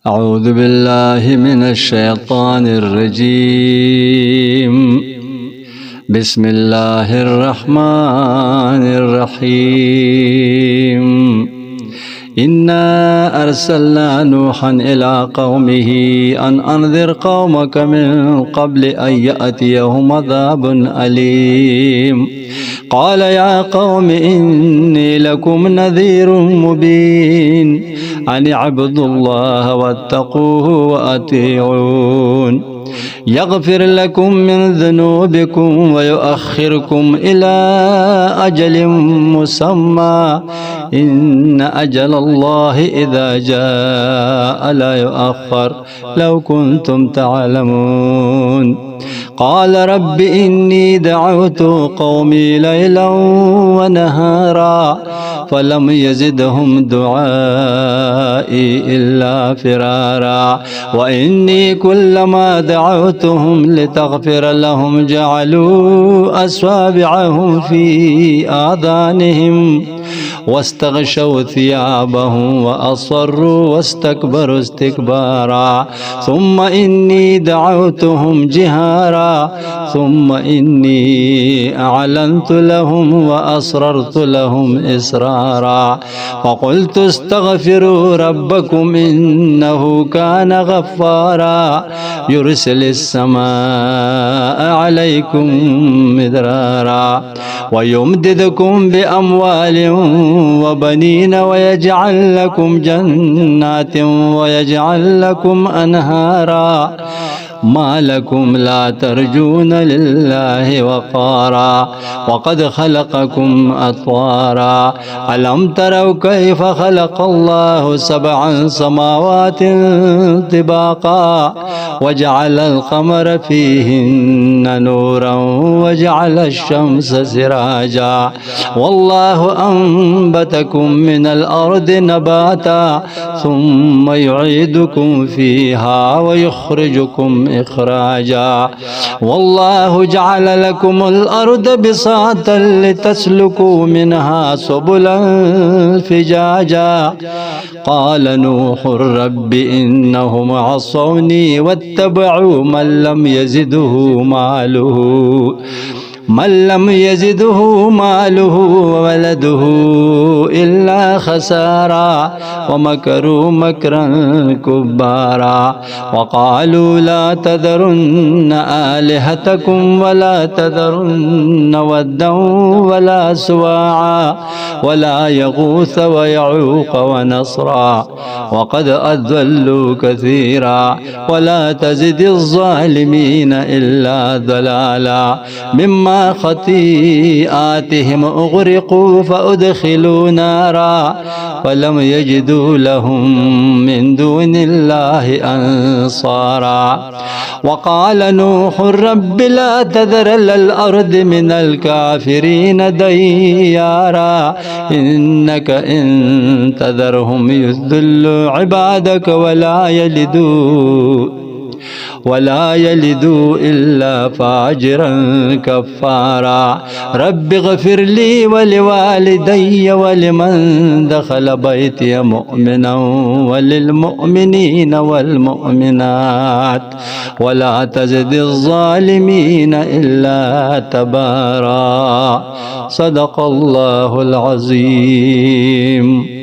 أعوذ بالله من الشيطان الرجيم. بسم الله الرحمن الرحيم. إنا أرسلنا نوحا إلى قومه أن أنذر قومك من قبل أن يأتيهم عذاب أليم. قال يا قوم إني لكم نذير مبين أن اعبدوا الله واتقوه وأطيعون يغفر لكم من ذنوبكم ويؤخركم إلى أجل مسمى إن أجل الله إذا جاء لا يؤخر لو كنتم تعلمون. قال رب إني دعوت قومي ليلا ونهارا فلم يزدهم دعائي إلا فرارا وإني كلما دعوتهم لتغفر لهم جعلوا أصابعهم في آذانهم واستغشوا ثيابهم وأصروا واستكبروا استكبارا ثم إني دعوتهم جهارا ثم إني أعلنت لهم وأسررت لهم إسرارا فقلت استغفروا ربكم إنه كان غفارا يرسل السماء عليكم مدرارا ويمددكم بأموال وبنين ويجعل لكم جنات ويجعل لكم أنهارا ما لكم لا ترجون لله وقارا وقد خلقكم أطوارا ألم تروا كيف خلق الله 7 سماوات طباقا وجعل القمر فيهن نورا وجعل الشمس سراجا والله أنبتكم من الأرض نباتا ثم يعيدكم فيها ويخرجكم إخراجا والله جعل لكم الأرض بساطا لتسلكوا منها سبلا فجاجا قال نوح رب إنهم عصوني واتبعوا من لم يزده ماله وولده إلا خسارا ومكروا مكرا كبارا وقالوا لا تذرن آلهتكم ولا تذرن ودا ولا سواعا ولا يغوث ويعوق ونصرا وقد أضلوا كثيرا ولا تزد الظالمين إلا ضلالا مما خطيئاتهم أغرقوا فأدخلوا نارا فلم يجدوا لهم من دون الله أنصارا وقال نوح رب لا تذر على الأرض من الكافرين ديارا إنك إن تذرهم يذلوا عبادك ولا يلدوا إلا فاجرا كفارا رب اغفر لي ولوالدي ولمن دخل بيتي مؤمنا وللمؤمنين والمؤمنات ولا تزد الظالمين إلا تبارا صدق الله العظيم.